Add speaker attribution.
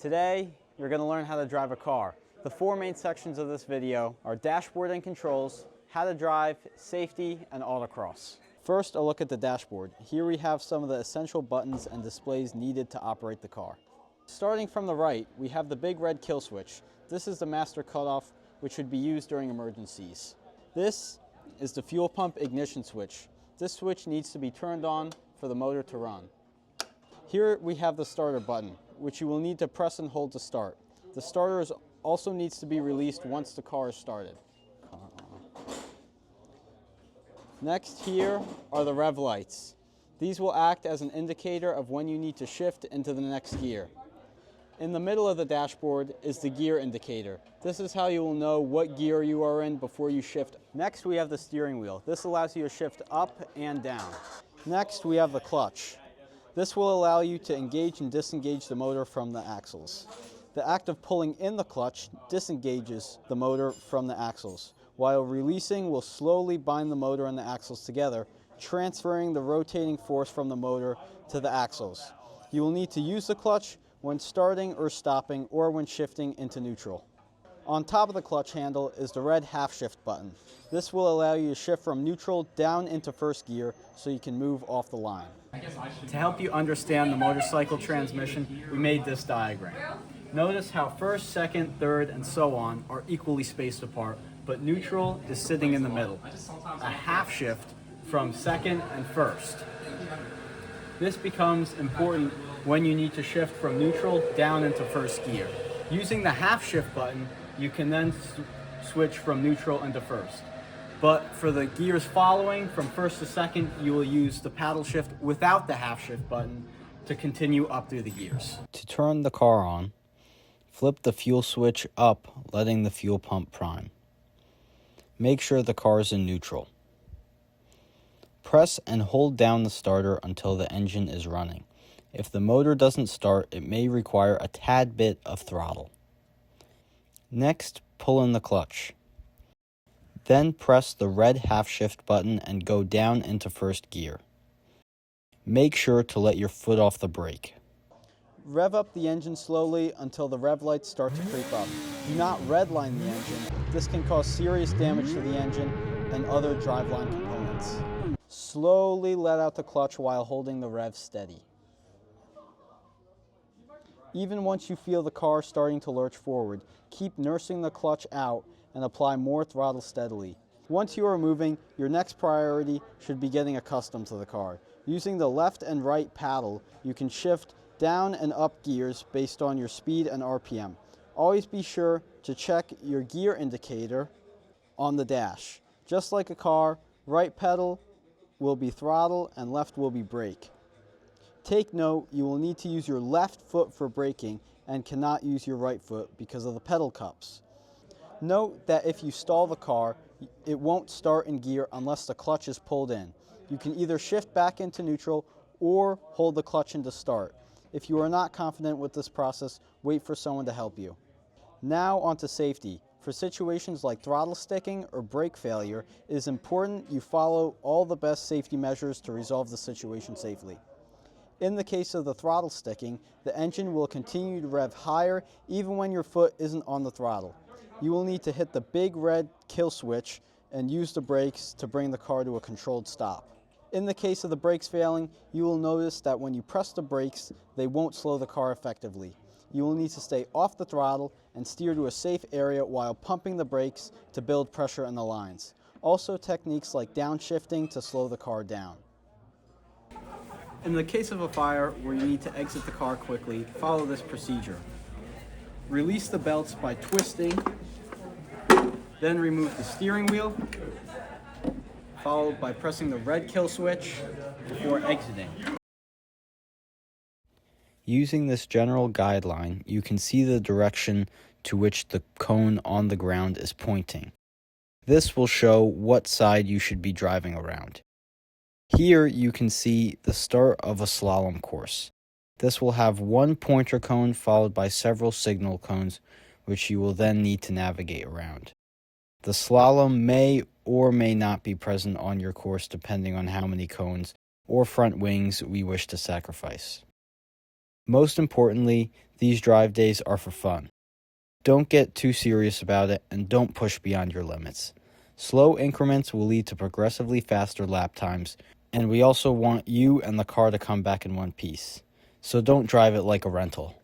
Speaker 1: Today, you're going to learn how to drive a car. The four main sections of this video are dashboard and controls, how to drive, safety, and autocross. First, a look at the dashboard. Here we have some of the essential buttons and displays needed to operate the car. Starting from the right, we have the big red kill switch. This is the master cutoff, which should be used during emergencies. This is the fuel pump ignition switch. This switch needs to be turned on for the motor to run. Here we have the starter button, which you will need to press and hold to start. The starter also needs to be released once the car is started. Next, here are the rev lights. These will act as an indicator of when you need to shift into the next gear. In the middle of the dashboard is the gear indicator. This is how you will know what gear you are in before you shift. Next, we have the steering wheel. This allows you to shift up and down. Next, we have the clutch. This will allow you to engage and disengage the motor from the axles. The act of pulling in the clutch disengages the motor from the axles, while releasing will slowly bind the motor and the axles together, transferring the rotating force from the motor to the axles. You will need to use the clutch when starting or stopping or when shifting into neutral. On top of the clutch handle is the red half shift button. This will allow you to shift from neutral down into first gear so you can move off the line. To help you understand the motorcycle transmission, we made this diagram. Notice how first, second, third, and so on are equally spaced apart, but neutral is sitting in the middle. A half shift from second and first. This becomes important when you need to shift from neutral down into first gear. Using the half shift button, you can then switch from neutral into first. But for the gears following, from first to second, you will use the paddle shift without the half shift button to continue up through the gears. To turn the car on, flip the fuel switch up, letting the fuel pump prime. Make sure the car is in neutral. Press and hold down the starter until the engine is running. If the motor doesn't start, it may require a tad bit of throttle. Next, pull in the clutch. Then press the red half shift button and go down into first gear. Make sure to let your foot off the brake. Rev up the engine slowly until the rev lights start to creep up. Do not redline the engine. This can cause serious damage to the engine and other driveline components. Slowly let out the clutch while holding the rev steady. Even once you feel the car starting to lurch forward, keep nursing the clutch out and apply more throttle steadily. Once you are moving, your next priority should be getting accustomed to the car. Using the left and right paddle, you can shift down and up gears based on your speed and RPM. Always be sure to check your gear indicator on the dash. Just like a car, right pedal will be throttle and left will be brake. Take note, you will need to use your left foot for braking and cannot use your right foot because of the pedal cups. Note that if you stall the car, it won't start in gear unless the clutch is pulled in. You can either shift back into neutral or hold the clutch into start. If you are not confident with this process, wait for someone to help you. Now onto safety. For situations like throttle sticking or brake failure, it is important you follow all the best safety measures to resolve the situation safely. In the case of the throttle sticking, the engine will continue to rev higher even when your foot isn't on the throttle. You will need to hit the big red kill switch and use the brakes to bring the car to a controlled stop. In the case of the brakes failing, you will notice that when you press the brakes, they won't slow the car effectively. You will need to stay off the throttle and steer to a safe area while pumping the brakes to build pressure in the lines. Also, techniques like downshifting to slow the car down. In the case of a fire where you need to exit the car quickly, follow this procedure. Release the belts by twisting, then remove the steering wheel, followed by pressing the red kill switch before exiting. Using this general guideline, you can see the direction to which the cone on the ground is pointing. This will show what side you should be driving around. Here you can see the start of a slalom course. This will have one pointer cone followed by several signal cones, which you will then need to navigate around. The slalom may or may not be present on your course depending on how many cones or front wings we wish to sacrifice. Most importantly, these drive days are for fun. Don't get too serious about it and don't push beyond your limits. Slow increments will lead to progressively faster lap times, and we also want you and the car to come back in one piece. So don't drive it like a rental.